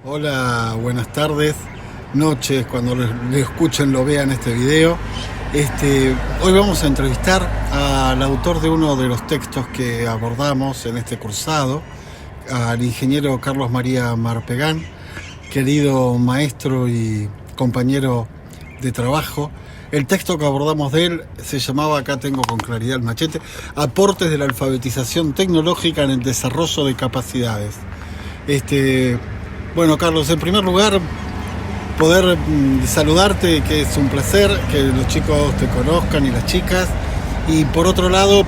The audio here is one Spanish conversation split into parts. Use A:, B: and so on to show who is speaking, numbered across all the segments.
A: Hola, buenas tardes, noches, cuando lo escuchen, lo vean este video. Hoy vamos a entrevistar al autor de uno de los textos que abordamos en este cursado, al ingeniero Carlos María Marpegán, querido maestro y compañero de trabajo. El texto que abordamos de él se llamaba, acá tengo con claridad el machete, Aportes de la alfabetización tecnológica en el desarrollo de capacidades. Este, bueno, Carlos, en primer lugar, poder saludarte, que es un placer que los chicos te conozcan y las chicas. Y por otro lado,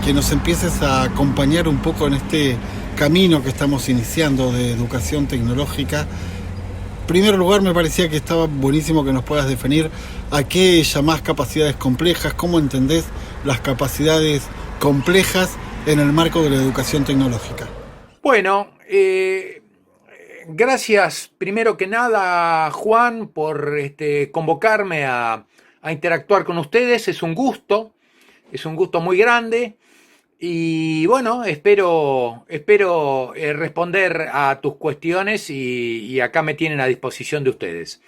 A: que nos empieces a acompañar un poco en este camino que estamos iniciando de educación tecnológica. En primer lugar, me parecía que estaba buenísimo que nos puedas definir a qué llamás capacidades complejas, cómo entendés las capacidades complejas en el marco de la educación tecnológica.
B: Bueno, gracias primero que nada, Juan, por convocarme a interactuar con ustedes. Es un gusto muy grande. Y bueno, espero responder a tus cuestiones y acá me tienen a disposición de ustedes.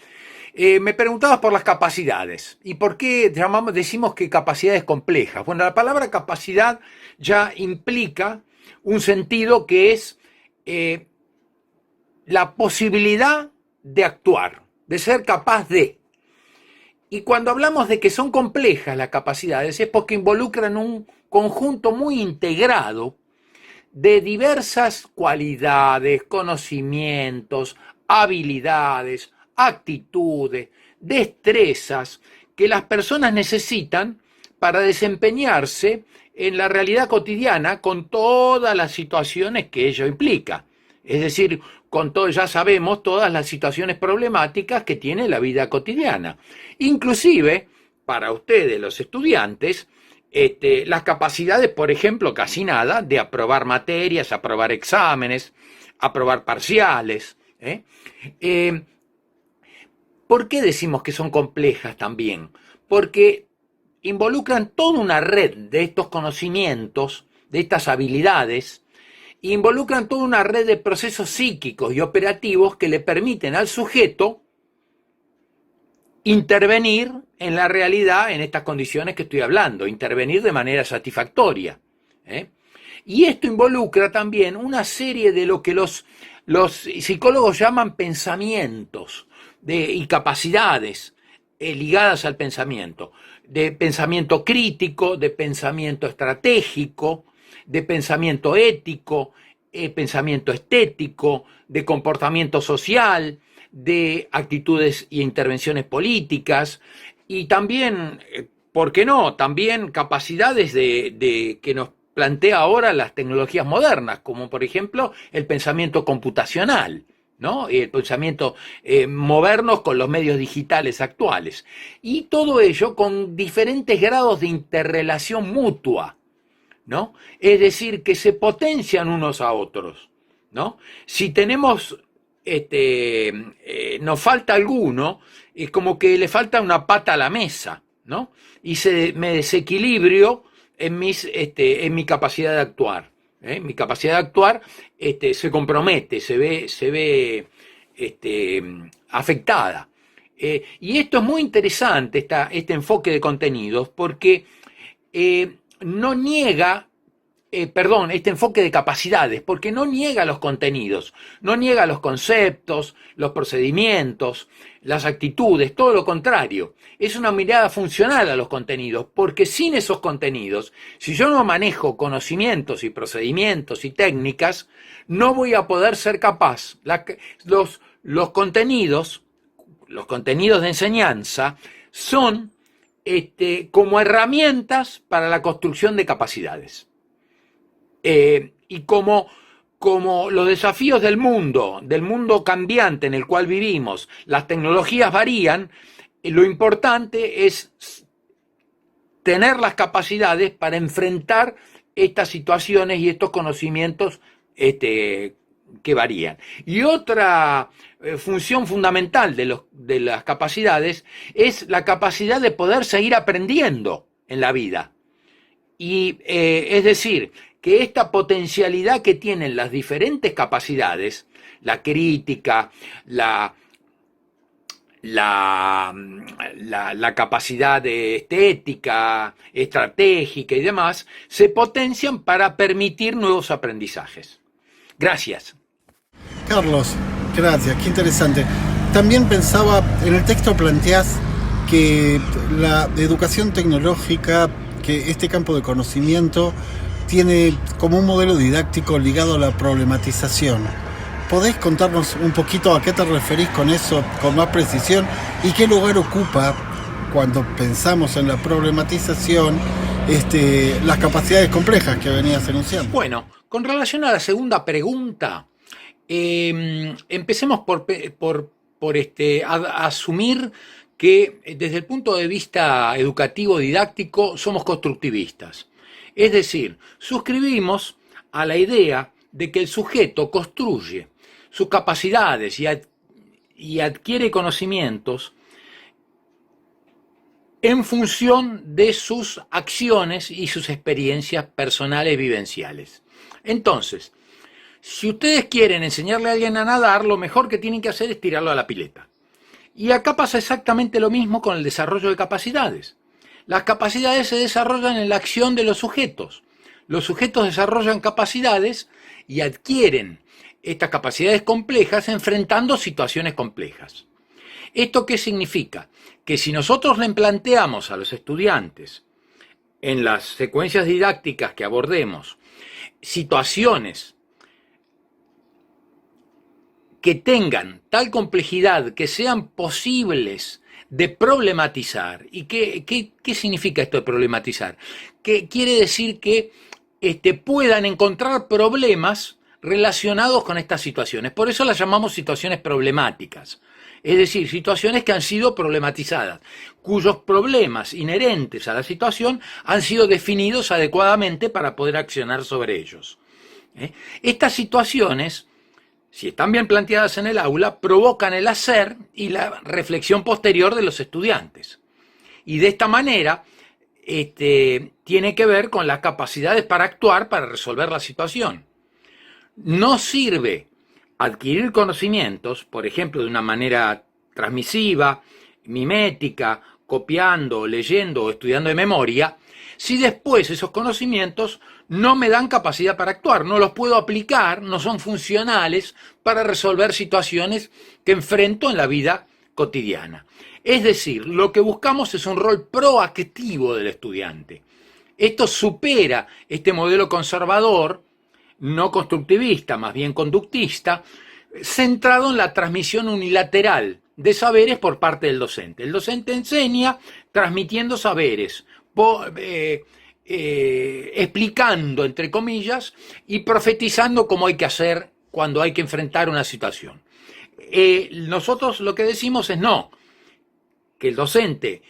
B: Me preguntabas por las capacidades y por qué decimos que capacidades complejas. Bueno, la palabra capacidad ya implica un sentido que es eh, la posibilidad de actuar, de ser capaz de. Y cuando hablamos de que son complejas las capacidades es porque involucran un conjunto muy integrado de diversas cualidades, conocimientos, habilidades, actitudes, destrezas que las personas necesitan para desempeñarse en la realidad cotidiana con todas las situaciones que ello implica. Es decir, con todo, ya sabemos todas las situaciones problemáticas que tiene la vida cotidiana. Inclusive, para ustedes, los estudiantes, las capacidades, por ejemplo, casi nada, de aprobar materias, aprobar exámenes, aprobar parciales. Eh, ¿Por qué decimos que son complejas también? Porque involucran toda una red de estos conocimientos, de estas habilidades, involucran toda una red de procesos psíquicos y operativos que le permiten al sujeto intervenir en la realidad en estas condiciones que estoy hablando, intervenir de manera satisfactoria. ¿eh? Y esto involucra también una serie de lo que los psicólogos llaman pensamientos y capacidades ligadas al pensamiento, de pensamiento crítico, de pensamiento estratégico, de pensamiento ético, pensamiento estético, de comportamiento social, de actitudes y intervenciones políticas y también, ¿por qué no? También capacidades de que nos plantea ahora las tecnologías modernas, como por ejemplo el pensamiento computacional, ¿no? Y el pensamiento movernos con los medios digitales actuales. Y todo ello con diferentes grados de interrelación mutua, ¿no? Es decir, que se potencian unos a otros, ¿no? Si tenemos, nos falta alguno, es como que le falta una pata a la mesa, ¿no? Y me desequilibrio en mi capacidad de actuar. Mi capacidad de actuar se compromete, se ve afectada. Y esto es muy interesante, este enfoque de contenidos, porque no niega, perdón, este enfoque de capacidades, porque no niega los contenidos, no niega los conceptos, los procedimientos, las actitudes, todo lo contrario. Es una mirada funcional a los contenidos, porque sin esos contenidos, si yo no manejo conocimientos y procedimientos y técnicas, no voy a poder ser capaz. Los contenidos, los contenidos de enseñanza, son como herramientas para la construcción de capacidades. Y como los desafíos del mundo cambiante en el cual vivimos, las tecnologías varían, lo importante es tener las capacidades para enfrentar estas situaciones y estos conocimientos que varían. Y otra función fundamental de las capacidades es la capacidad de poder seguir aprendiendo en la vida. Y es decir, que esta potencialidad que tienen las diferentes capacidades, la crítica, la capacidad de estética, estratégica y demás, se potencian para permitir nuevos aprendizajes. Gracias.
A: Carlos, gracias, qué interesante. También pensaba, en el texto planteás que la educación tecnológica, que este campo de conocimiento tiene como un modelo didáctico ligado a la problematización. ¿Podés contarnos un poquito a qué te referís con eso, con más precisión, y qué lugar ocupa, cuando pensamos en la problematización, las capacidades complejas que venías enunciando?
B: Bueno, con relación a la segunda pregunta, empecemos por asumir que desde el punto de vista educativo didáctico somos constructivistas. Es decir, suscribimos a la idea de que el sujeto construye sus capacidades y adquiere conocimientos en función de sus acciones y sus experiencias personales vivenciales. Entonces, si ustedes quieren enseñarle a alguien a nadar, lo mejor que tienen que hacer es tirarlo a la pileta. Y acá pasa exactamente lo mismo con el desarrollo de capacidades. Las capacidades se desarrollan en la acción de los sujetos. Los sujetos desarrollan capacidades y adquieren estas capacidades complejas enfrentando situaciones complejas. ¿Esto qué significa? Que si nosotros le planteamos a los estudiantes en las secuencias didácticas que abordemos situaciones que tengan tal complejidad que sean posibles de problematizar. ¿Y qué significa esto de problematizar? Que quiere decir que puedan encontrar problemas relacionados con estas situaciones. Por eso las llamamos situaciones problemáticas. Es decir, situaciones que han sido problematizadas, cuyos problemas inherentes a la situación han sido definidos adecuadamente para poder accionar sobre ellos. Estas situaciones, si están bien planteadas en el aula, provocan el hacer y la reflexión posterior de los estudiantes. Y de esta manera tiene que ver con las capacidades para actuar, para resolver la situación. No sirve adquirir conocimientos, por ejemplo, de una manera transmisiva, mimética, copiando, leyendo o estudiando de memoria, si después esos conocimientos no me dan capacidad para actuar, no los puedo aplicar, no son funcionales para resolver situaciones que enfrento en la vida cotidiana. Es decir, lo que buscamos es un rol proactivo del estudiante. Esto supera este modelo conservador, no constructivista, más bien conductista, centrado en la transmisión unilateral de saberes por parte del docente. El docente enseña transmitiendo saberes, explicando, entre comillas, y profetizando cómo hay que hacer cuando hay que enfrentar una situación. Nosotros lo que decimos es no, que el docente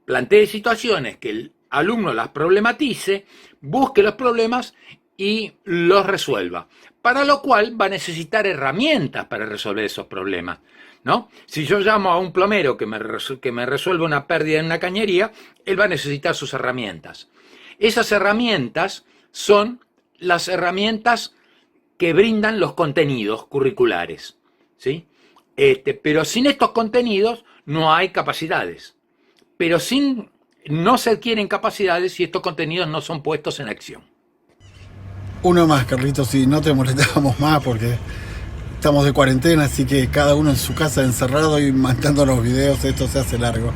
B: plantee situaciones, que el alumno las problematice, busque los problemas y los resuelva, para lo cual va a necesitar herramientas para resolver esos problemas, ¿no? Si yo llamo a un plomero que me resuelva una pérdida en una cañería, él va a necesitar sus herramientas. Esas herramientas son las herramientas que brindan los contenidos curriculares, ¿sí? Pero sin estos contenidos no hay capacidades. Pero no se adquieren capacidades si estos contenidos no son puestos en acción.
A: Uno más, Carlitos, si no te molestamos más porque estamos de cuarentena, así que cada uno en su casa encerrado y mandando los videos, esto se hace largo.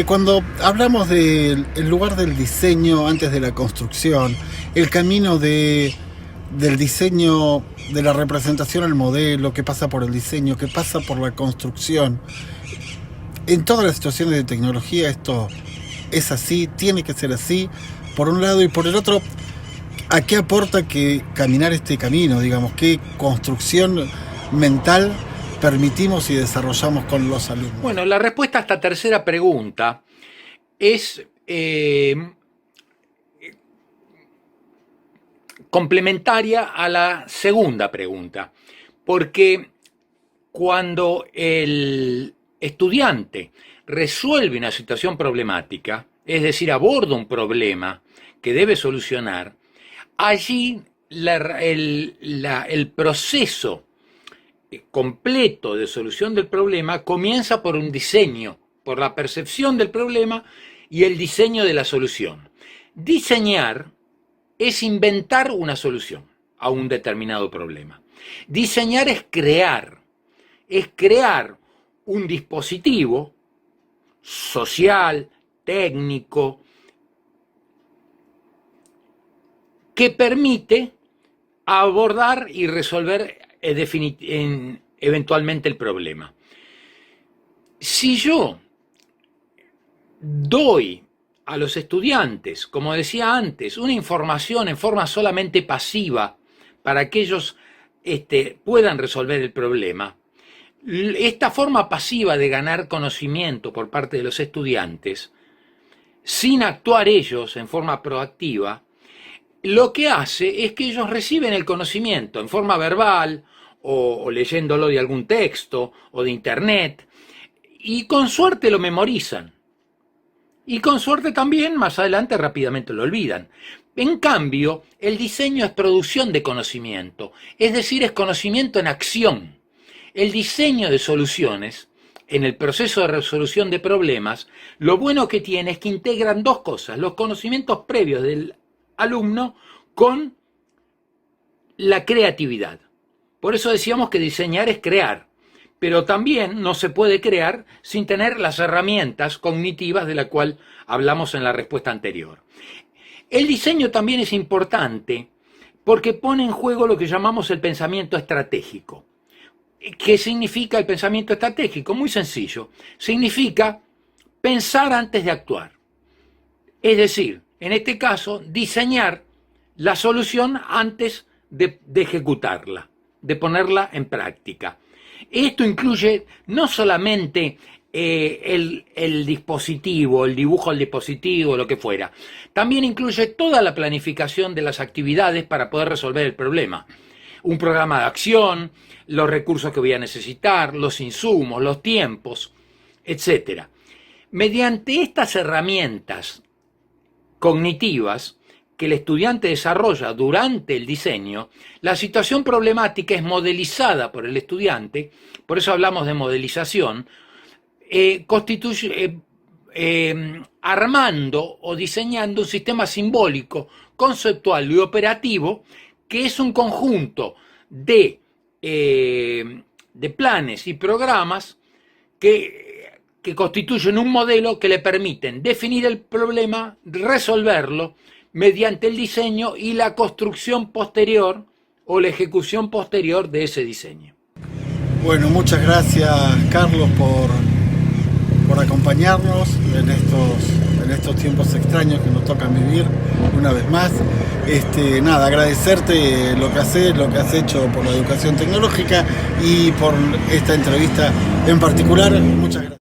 A: Cuando hablamos del lugar del diseño antes de la construcción, el camino del diseño, de la representación al modelo, que pasa por el diseño, que pasa por la construcción, en todas las situaciones de tecnología esto es así, tiene que ser así, por un lado, y por el otro, ¿a qué aporta que caminar este camino? Digamos, ¿qué construcción mental permitimos y desarrollamos con los alumnos?
B: Bueno, la respuesta a esta tercera pregunta es complementaria a la segunda pregunta, porque cuando el estudiante resuelve una situación problemática, es decir, aborda un problema que debe solucionar, allí el proceso completo de solución del problema comienza por un diseño, por la percepción del problema y el diseño de la solución. Diseñar es inventar una solución a un determinado problema. Diseñar es crear un dispositivo social, técnico, que permite abordar y resolver eventualmente el problema. Si yo doy a los estudiantes, como decía antes, una información en forma solamente pasiva para que ellos puedan resolver el problema, esta forma pasiva de ganar conocimiento por parte de los estudiantes, sin actuar ellos en forma proactiva, lo que hace es que ellos reciben el conocimiento en forma verbal o leyéndolo de algún texto o de internet, y con suerte lo memorizan. Y con suerte también, más adelante rápidamente lo olvidan. En cambio, el diseño es producción de conocimiento, es decir, es conocimiento en acción. El diseño de soluciones, en el proceso de resolución de problemas, lo bueno que tiene es que integran dos cosas: los conocimientos previos del alumno con la creatividad. Por eso decíamos que diseñar es crear, pero también no se puede crear sin tener las herramientas cognitivas de la cual hablamos en la respuesta anterior. El diseño también es importante porque pone en juego lo que llamamos el pensamiento estratégico. ¿Qué significa el pensamiento estratégico? Muy sencillo. Significa pensar antes de actuar. Es decir, en este caso, diseñar la solución antes de ejecutarla, de ponerla en práctica. Esto incluye no solamente el dispositivo, el dibujo del dispositivo, lo que fuera. También incluye toda la planificación de las actividades para poder resolver el problema. Un programa de acción, los recursos que voy a necesitar, los insumos, los tiempos, etc. Mediante estas herramientas cognitivas que el estudiante desarrolla durante el diseño, la situación problemática es modelizada por el estudiante, por eso hablamos de modelización, armando o diseñando un sistema simbólico, conceptual y operativo que es un conjunto de planes y programas que constituyen un modelo que le permiten definir el problema, resolverlo mediante el diseño y la construcción posterior o la ejecución posterior de ese diseño.
A: Bueno, muchas gracias, Carlos, por acompañarnos en estos tiempos extraños que nos tocan vivir una vez más. Nada, agradecerte lo que has hecho por la educación tecnológica y por esta entrevista en particular. Muchas gracias.